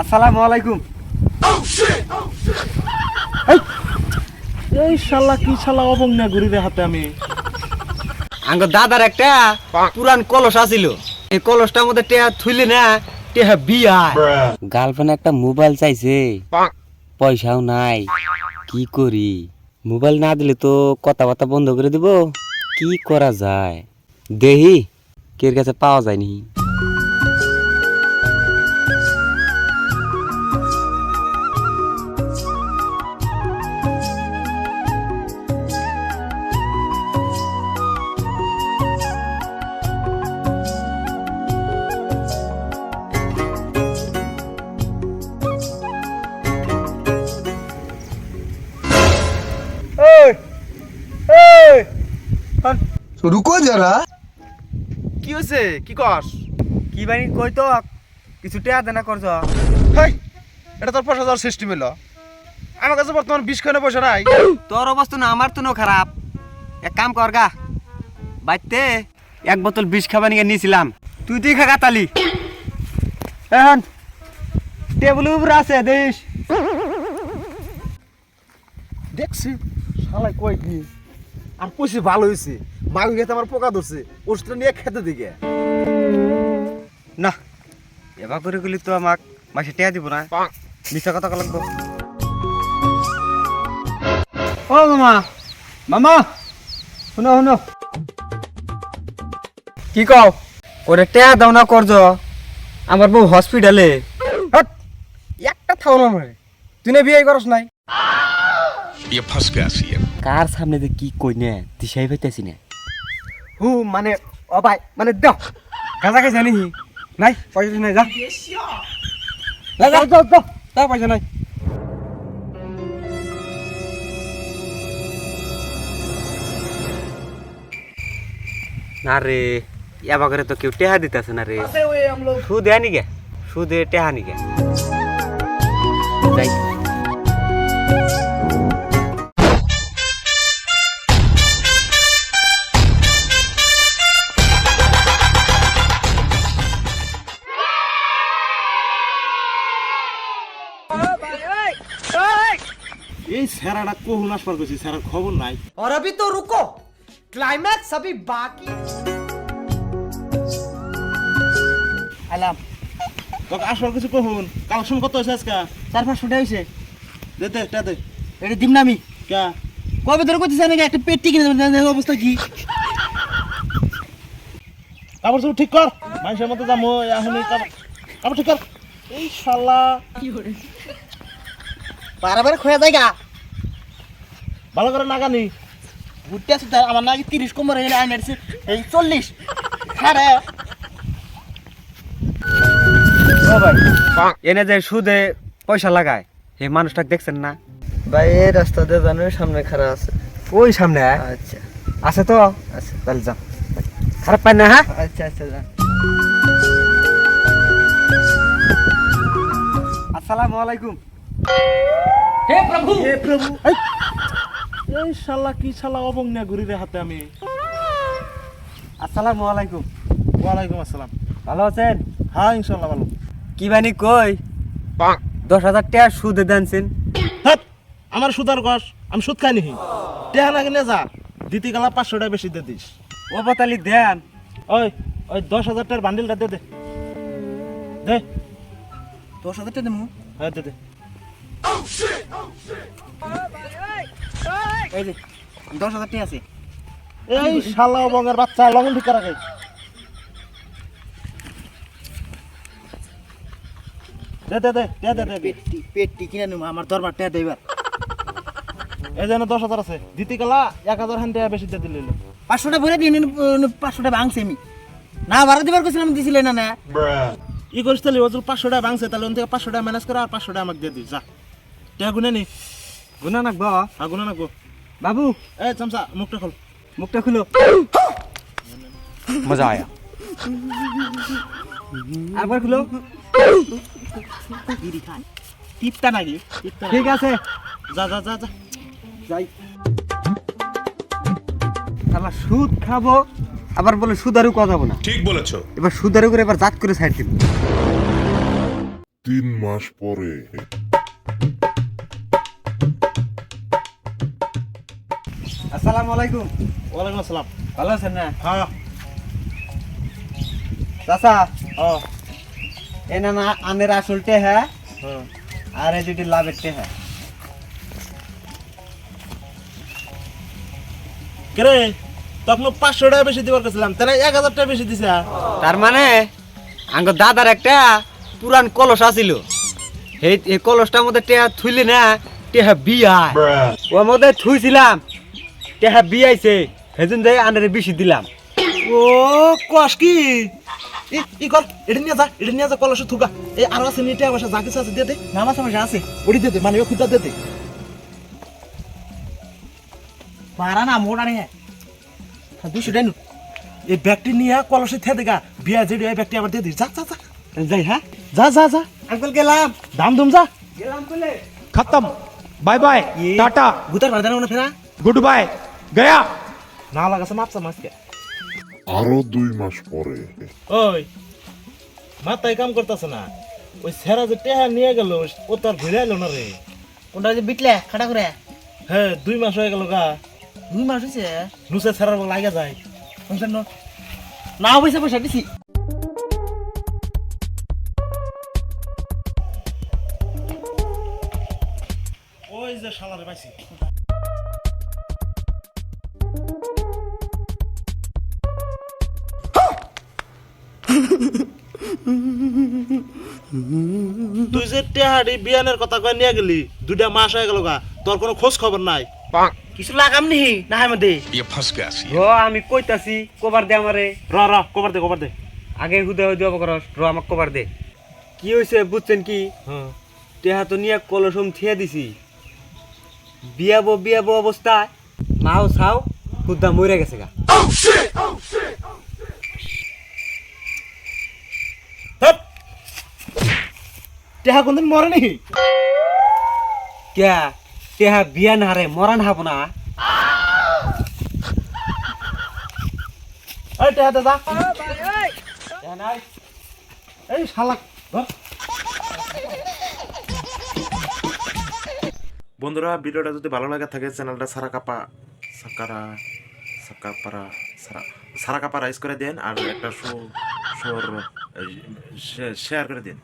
আসসালামু আলাইকুম। এই শালা কি শালা অবজ্ঞা ঘুরি রে হাতে আমি। আঙ্গ দাদার একটা পুরান কলস আছিল, এই কলসটার মধ্যে টেহা থুইলে না টেহা বিয়া। গার্লফ্রেন্ড একটা মোবাইল চাইছে, পয়সাও নাই, কি করি? মোবাইল না দিলে তো কথাবার্তা বন্ধ করে দিব, কি করা যায় দেহি কের কাছে পাওয়া যায়নি। रुको जरा। কি হইছে কি কস? কি বানি কই তো কিছু টেহা দেনা করছ? হেই, এটা তোর পয়সা দেওয়ার সিস্টেম হলো। আমার কাছে বর্তমান 20 খানে পয়সা নাই। তোর অবস্থা না আমার তো নো খারাপ। এক কাম কর গা, বাইতে এক বোতল বিষ খাবার নিয়ে নিয়েছিলাম, তুই খা গাতালি। এখন টেবিলের উপরে আছে দেশ। দেখছি শালাই কই কি আর পয়সা ভালো হইছে। মাগি খেতে আমার পোকা ধরছে, ওষুধটা নিয়ে খেতে দিকে। না এবার করে গেলি তো আমাক মাসে টেয়া দিব না, মিথ্যা কথা লাগবো। ও মামা, মামা শুনো শুনো, কি কও? ওরে টেয়া দাও না করজ, আমার বউ হসপিটালে। একটা থাও না রে, তুই না বিয়ে করস নাই? ये फंस गया सीएम। কার সামনে যে কি কই না দিশাই পাইতেছি না। হু মানে ও ভাই মানে দাও গাঁজা খাই জানি নাই, পয়সা নাই, যা যা যা যা যা, যা পয়সা নাই। না রে, এবার করে তো কেউ টেহা দিতেছে না রে। সুদে আনি গে, সুদে টেহা নি গে। যাই এই স্যারাটা কহুন আসবার কইছি, স্যারের খবর নাই। और अभी तो रुको, क्लाइमैक्स अभी बाकी। আলাম তোকে আসবার কিছু কহুন। কালেকশন কত হয়েছে আজকে? 4-500 টাকা হইছে, দে দে দে দে। এটা দিম না আমি। কে কবে ধরে কইতেছ নাকি একটা পেটি কিনে দেব, অবস্থা কি? কাপড় চোপড় ঠিক কর, মানুষের মতো যাবো এখনই। কাপড় ঠিক কর। এই শালা बार खोया जाएगा। ভালো করে নাগানি। ঘুরতে আসে আমার নাকি 30 কমরে এনে আইনাছে এই 40। আরে ও ভাই, এনে যে সুদে পয়সা লাগায় এই মানুষটাকে দেখছেন না? ভাই এই রাস্তা দিয়ে জানো সামনে খাড়া আছে। ওই সামনে আচ্ছা আছে তো, আচ্ছা তাহলে যাও, খারাপ পাই না। হ্যাঁ আচ্ছা আচ্ছা যান। আসসালামু আলাইকুম। হে প্রভু এই শালা কি শালা অবজ্ঞা ঘুরি রে হাতে আমি। আসসালামু আলাইকুম। ওয়ালাইকুম আসসালাম। ভালো আছেন? হ্যাঁ ইনশাল্লাহ ভালো। কি বানি কই 10,000 টাকা সুদে দানছেন? হাট, আমার সুদার গস, আমি সুদ খাই নিহি। টেহা না কিনে যা, দিতে গেলা 500 টাকা বেশি দিয়ে দিস। ও বাতালি দেন। ওই ওই 10,000 টাকার বান্ডিলটা দে দে দে। 10,000 টাকা দেবো। হ্যাঁ দে দে। এই যে 10,000 টাকা আছে। এই শালা অবজ্ঞার বাচ্চা, লগন ঠিক করা গে। দে দে দে দে দে দে। পেটি কিনে নেবো, আমার দরবার টাকা দেবার। এই যেন 10,000 আছে, দিতে গেলা 1,000 হান টাকা বেশি দিয়ে দিল। 500 টাকা ভরে দিয়ে 500 টাকা ভাঙছে আমি না, ভাড়া দিবার কইছিলাম দিছিলেন না। ই করিস তাহলে ও 500 টাকা ভাঙছে, তাহলে ওন থেকে 500 টাকা ম্যানেজ করে আর 500 টাকা আমাকে দিয়ে দিস। যা টাকা গুনে নি। গুনা নাকবো হ্যাঁ গুনে না গো। বাবু, এই চামচা মুখটা খোল। মুখটা খুলো। মজা আয়া। একবার খুলো। বিড়ি খায় টিপটা নাকি? ঠিক আছে, যা যা যা যা যাই। আবার সুদ খাবো, আবার বলে সুদারু কথা বলো না। ঠিক বলেছো। এবার সুদারু করে এবার জাত করে ছাড় দিন। 3 মাস পরে। আসসালামু আলাইকুম। ওয়ালাইকুম আসসালাম। ভালো আছেন না? হ্যাঁ। চাচা, ও এ না না আনের আসল টেহা হ্যাঁ। আর এই দুটি লাভের টেহা। কেরে তখন 500 টাকা বেশি দিবার গেছিলাম, তাহলে 1000 টাকা বেশি দিছে। তার মানে আঙ্গ দাদার একটা পুরান কলস আছিল, এই কলসটার মধ্যে টেহা থুইলে না টেহা বিয়ায়, ওর মধ্যে থুইছিলাম টেহা বিয়াইছে, সেদিন যাই আনের বেশি দিলাম। ও কস কি ই কর, এটা নিয়ে যা কলসে থুকা। এই আরো আছে নিতে বসে যা কিছু আছে দিয়ে দে। নামাজ সমস্যা আছে ওটি দিয়ে দে, মানে ও খুঁজা দিয়ে দে। পারা না মোড়া নিয়ে 200 টাকা নু। এই ব্যাগটি নিয়ে কলসে থে দেখা বিয়া যেডি এই ব্যাগটি আবার দিয়ে দিস। যা যা যা যাই হ্যাঁ, যা যা যা আঙ্কেল গেলাম। দাম দুম যা। গেলাম কইলে खत्म बाय बाय टाटा গুতার ভাড়া দেন না ফেরা गुड बाय गया। না লাগাছে মাপসা মাছকে। আরো 2 মাস পরে। ওই মাথায় কাম করতেছে না, ওই সেরা যে টেহা নিয়ে গেল ও তার ঘুরে এলো না রে। কোনটা যে বিটলে খাটা করে হ্যাঁ 2 মাস হয়ে গেল গা। 2 মাস হয়েছে নুসে সেরার লাগে যায়। না পয়সা পয়সা দিছি। ওই যে শালারে পাইছি। তুই যে টেহাড়ি বিয়ানের কথা কয়ে নিয়ে গেলি 2টা মাস হয়ে গেল গা, তোর কোনো খোঁজ খবর নাই। কিছু লাগাম নি না হার মধ্যে ये फंस गया सी র আমি কইতাছি কবার দে আমারে, র কবার দে। আগে হুদে হুদে অবকরস, র আমাকে কবার দে। কি হয়েছে বুঝছেন কি, হ্যাঁ টেহা তো নিয়ে কলসম থিয়া দিছি, বিয়াবো অবস্থায় মাও ছাও খুদ্দা মরে গেছে গা। টেহা কোনদিন মরে নি। কে টেহা বিয়া না হারে মরান হাব না। এই টেহা দে যা। এই শালা ধর। বন্ধুরা ভিডিওটা যদি ভালো লাগে থাকে চ্যানেলটা সারা কাপা রাইস করে দেন আর একটা শেয়ার করে দেন।